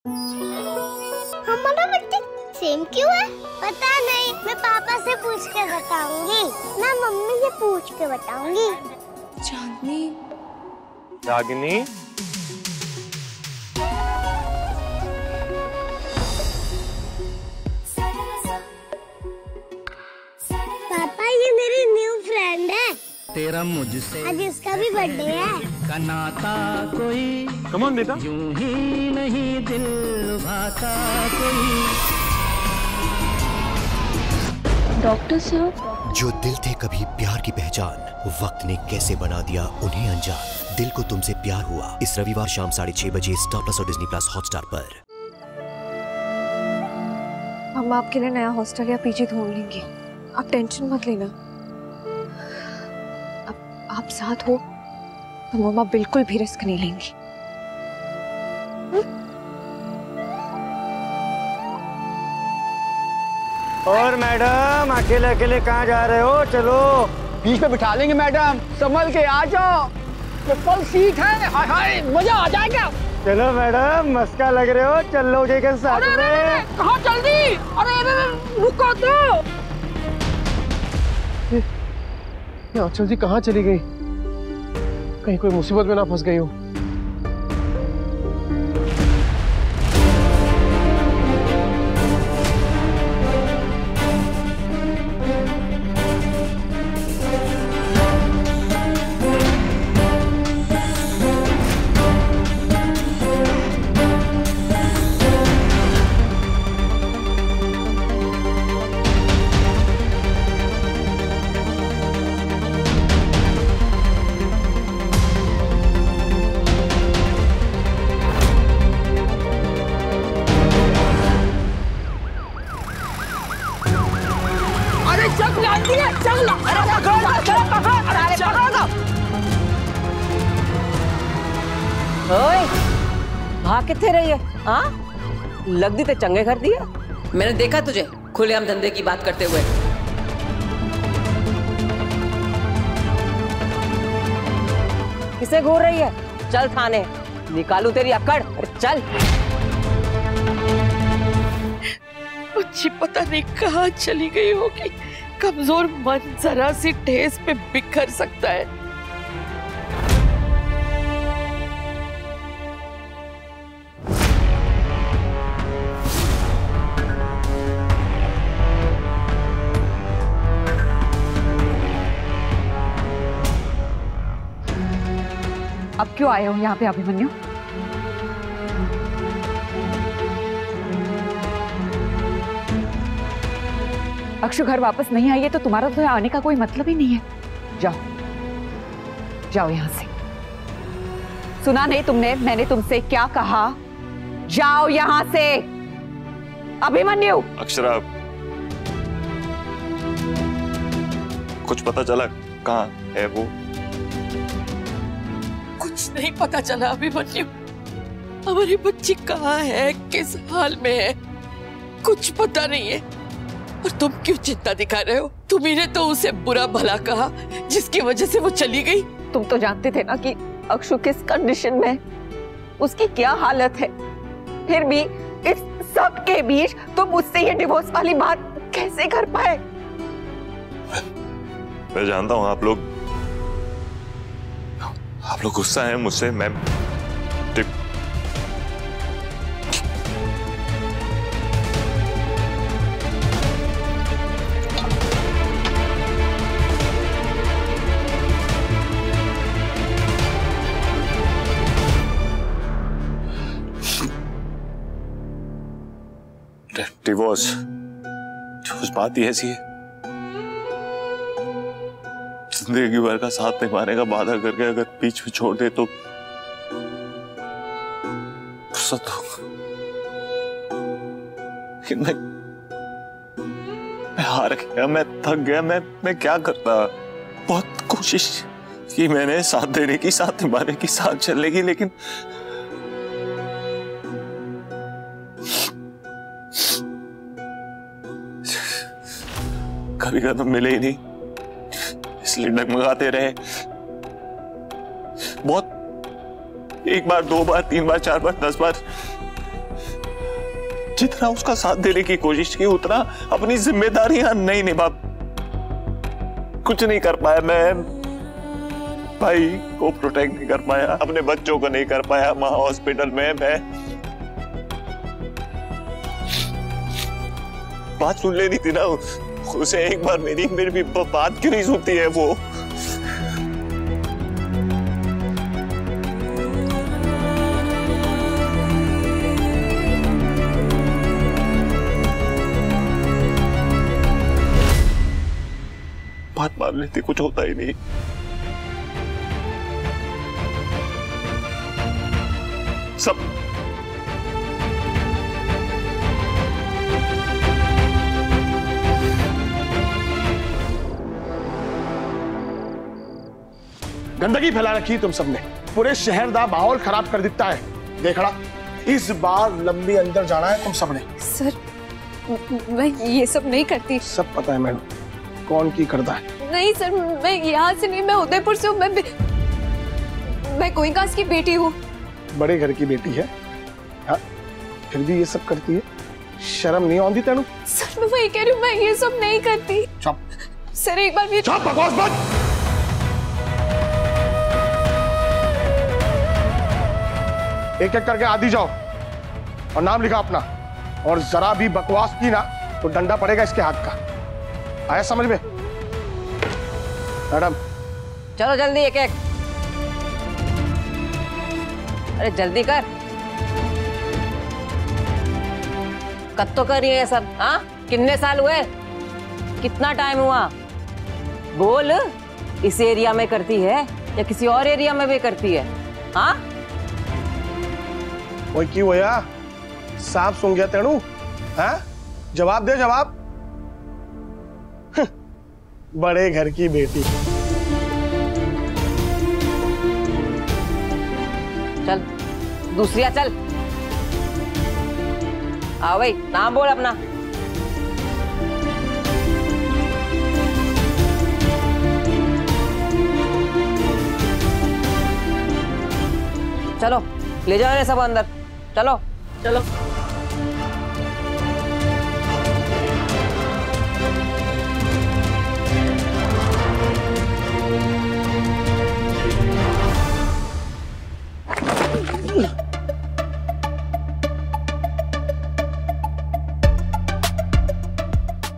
हमारा birthday same क्यों है? पता नहीं, मैं पापा से पूछ के बताऊंगी। मैं मम्मी से पूछ के बताऊंगी। चांदनी, रागिनी, पापा ये मेरी न्यू फ्रेंड है। तेरा मुझसे आज इसका भी बर्थडे है। का नाता कोई कम ऑन बेटा, यूं ही नहीं दिल लुभाता कोई। डॉक्टर साहब, जो दिल थे कभी प्यार की पहचान, वक्त ने कैसे बना दिया उन्हें अनजान। दिल को तुमसे प्यार हुआ इस रविवार शाम 6:30 बजे स्टार प्लस और डिज्नी प्लस हॉटस्टार पर। हम आपके लिए नया हॉस्टल या पीजी ढूंढ लेंगे, आप टेंशन मत लेना। अब आप साथ हो तो मम्मा बिल्कुल भी रिस्क नहीं लेंगी। और मैडम अकेले अकेले कहाँ जा रहे हो? चलो बीच पे बिठा लेंगे मैडम, संभल के आ जाओ। ट्रिपल सीट है, हाय हाय मजा आ जाएगा। चलो मैडम, मस्का लग रहे हो, चल लो के साथ में। कहाँ जल्दी? अरे रुको तो। ये अंचल जी कहाँ चली गई? कहीं कोई मुसीबत में ना फंस गई हो। भाग किथे रही है? हाँ, लगदी ते चंगे कर दिया। मैंने देखा तुझे खुलेआम धंधे की बात करते हुए। किसे घूर रही है? चल थाने, निकालू तेरी अकड़। चल। बच्ची पता नहीं कहाँ चली गई होगी। कमजोर मन जरा सी ठेस पे बिखर सकता है। अब क्यों आए हो यहाँ पे अभिमन्यु? अक्षु घर वापस नहीं आई है तो तुम्हारा तो आने का कोई मतलब ही नहीं है। जाओ जाओ यहां से। सुना नहीं तुमने मैंने तुमसे क्या कहा? जाओ यहां से। अभिमन्यु। अक्षरा, कुछ पता चला कहाँ है वो? कुछ नहीं पता चला अभिमन्यु। हमारी बच्ची कहाँ है, किस हाल में है, कुछ पता नहीं है। और तुम क्यों चिंता दिखा रहे हो? तुम्ही ने तो उसे बुरा भला कहा जिसकी वजह से वो चली गई। तुम तो जानते थे ना कि अक्षु किस कंडीशन में, उसकी क्या हालत है। फिर भी इस सब के बीच तुम मुझसे ये डिवोर्स वाली बात कैसे कर पाए? मैं जानता हूँ आप लोग गुस्सा हैं मुझसे। मैं डिवोर्स बात ही ऐसी है। जिंदगी भर का साथ निभाने का वादा करके अगर बीच में छोड़ दे तो गुस्सा तो। लेकिन मैं हार गया, मैं थक गया। मैं क्या करता? बहुत कोशिश की मैंने साथ देने की, साथ निभाने की, साथ चलने की, लेकिन कभी कदम मिले ही नहीं, इसलिए डगमगाते रहे। बहुत, एक बार, दो बार, तीन बार, चार बार, 10 बार जितना उसका साथ देने की कोशिश की उतना अपनी जिम्मेदारियां नहीं निभा, कुछ नहीं कर पाया। मैं भाई को प्रोटेक्ट नहीं कर पाया, अपने बच्चों को नहीं कर पाया। माँ हॉस्पिटल में मैं बात सुन लेनी थी ना उसे एक बार। मेरी भी बात क्यों नहीं सुनती है वो? बात मान लेती, कुछ होता ही नहीं। सब गंदगी फैला रखी तुम सबने, पूरे शहर का माहौल खराब कर देता है। देखड़ा, इस बार लंबी अंदर जाना है तुम सबने। सर मैं ये सब नहीं करती। सब पता है मैडम कौन की करता है। नहीं सर, मैं यहाँ से नहीं, मैं उदयपुर से हूँ। मैं कोइंकास की बेटी हूँ। बड़े घर की बेटी है, हाँ? फिर भी ये सब करती है, शर्म नहीं आती तेनू? सर मैं वही कह रही हूँ, मैं ये सब नहीं करती। चुप सर, एक बार भी चुप, बकवास बंद। एक एक करके आदि जाओ और नाम लिखा अपना, और जरा भी बकवास की ना तो डंडा पड़ेगा इसके हाथ का। आया समझ में? मैडम चलो जल्दी एक एक। अरे जल्दी कर। कब तो कर रही है सब? हाँ, कितने साल हुए? कितना टाइम हुआ? बोल, इस एरिया में करती है या किसी और एरिया में भी करती है? हाँ, वो क्यों होया? सांप सूंघ गया तेनू? हाँ, जवाब दे जवाब। बड़े घर की बेटी। चल दूसरी चल। आओ भाई, नाम बोल अपना। चलो ले जाओ इन्हें सब अंदर। चलो चलो।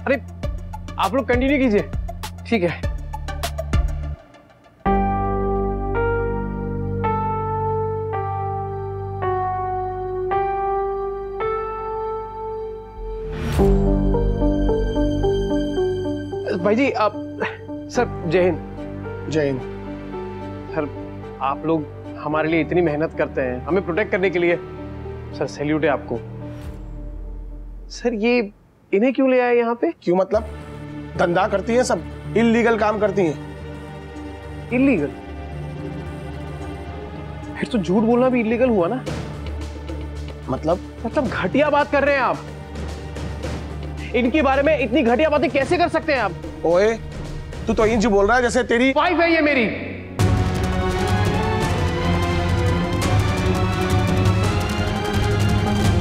अरे आप लोग कंटिन्यू कीजिए, ठीक है। भाई जी आप, सर जय हिंद। जय हिंद। सर आप लोग हमारे लिए इतनी मेहनत करते हैं, हमें प्रोटेक्ट करने के लिए, सर सैल्यूट है आपको। सर ये इन्हें क्यों ले आए यहाँ पे? क्यों मतलब? धंधा करती हैं सब, इल्लीगल काम करती हैं। इल्लीगल? फिर तो झूठ बोलना भी इल्लीगल हुआ ना? मतलब घटिया बात कर रहे हैं आप। इनके बारे में इतनी घटिया बातें कैसे कर सकते हैं आप? ओए तू तो इंज बोल रहा है जैसे तेरी वाइफ है ये मेरी।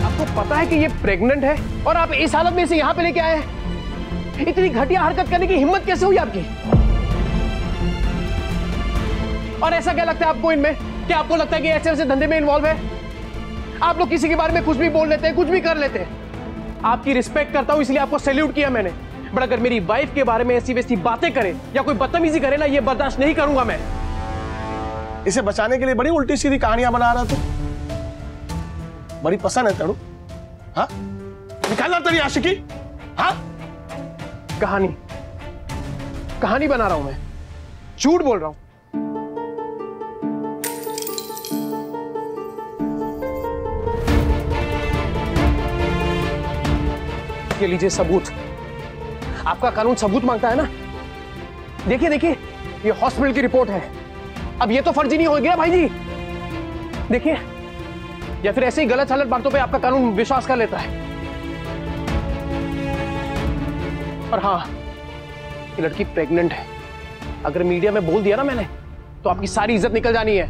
आपको पता है कि ये प्रेग्नेंट है और आप इस हालत में इसे यहां पे लेके आए हैं? इतनी घटिया हरकत करने की हिम्मत कैसे हुई आपकी? और ऐसा क्या लगता है आपको इनमें? क्या आपको लगता है कि ऐसे वैसे धंधे में इन्वॉल्व है? आप लोग किसी के बारे में कुछ भी बोल लेते हैं, कुछ भी कर लेते हैं। आपकी रिस्पेक्ट करता हूं इसलिए आपको सैल्यूट किया मैंने, बट अगर मेरी वाइफ के बारे में ऐसी वैसी बातें करे या कोई बदतमीजी करे ना, ये बर्दाश्त नहीं करूंगा मैं। इसे बचाने के लिए बड़ी उल्टी सीधी कहानियां बना रहा तू। बड़ी पसंद है तेरू? हाँ, निकालना तेरी आशिकी। हाँ, कहानी बना रहा हूं मैं, झूठ बोल रहा हूं। ये लीजिए सबूत। आपका कानून सबूत मांगता है ना? देखिए देखिए, ये हॉस्पिटल की रिपोर्ट है। अब ये तो फर्जी नहीं हो गया भाई जी। देखिए, या फिर ऐसे ही गलत सलत बातों पे आपका कानून विश्वास कर लेता है। और हाँ, ये लड़की प्रेग्नेंट है। अगर मीडिया में बोल दिया ना मैंने, तो आपकी सारी इज्जत निकल जानी है।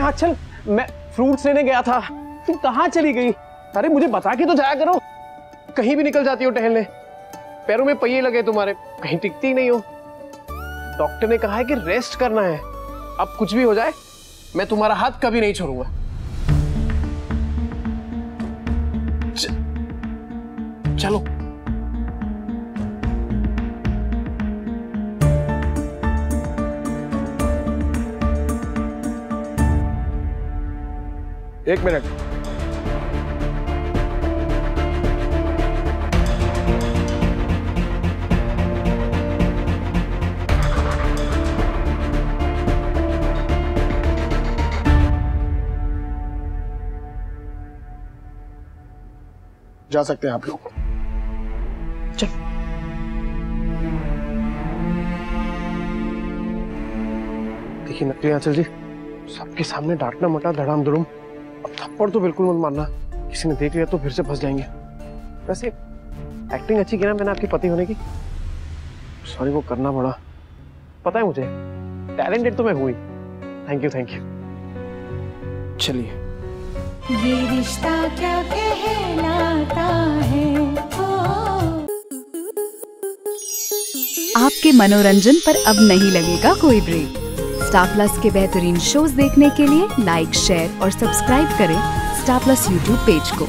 हाथ चल, मैं फ्रूट्स लेने गया था। तुम कहाँ चली गई? अरे मुझे बता के तो जाया करो। कहीं भी निकल जाती हो टहलने, पैरों में पहिए लगे तुम्हारे, कहीं टिकती ही नहीं हो। डॉक्टर ने कहा है कि रेस्ट करना है। अब कुछ भी हो जाए मैं तुम्हारा हाथ कभी नहीं छोड़ूंगा। चलो। एक मिनट। जा सकते हैं आप लोग। चल। देखिए नकली आंचल जी, सबके सामने डांटना मटा धड़ाम धुड़ुम। अब थप्पड़ तो बिल्कुल मत मारना, किसी ने देख लिया तो फिर से फंस जाएंगे। वैसे एक्टिंग अच्छी की ना मैंने आपकी पति होने की। सॉरी, वो करना पड़ा। पता है मुझे, टैलेंटेड तो मैं हुई। Thank you thank you. चलिए। ये रिश्ता क्या कहलाता है। आपके मनोरंजन पर अब नहीं लगेगा कोई ब्रेक। स्टार प्लस के बेहतरीन शोज देखने के लिए लाइक, शेयर और सब्सक्राइब करें स्टार प्लस यूट्यूब पेज को।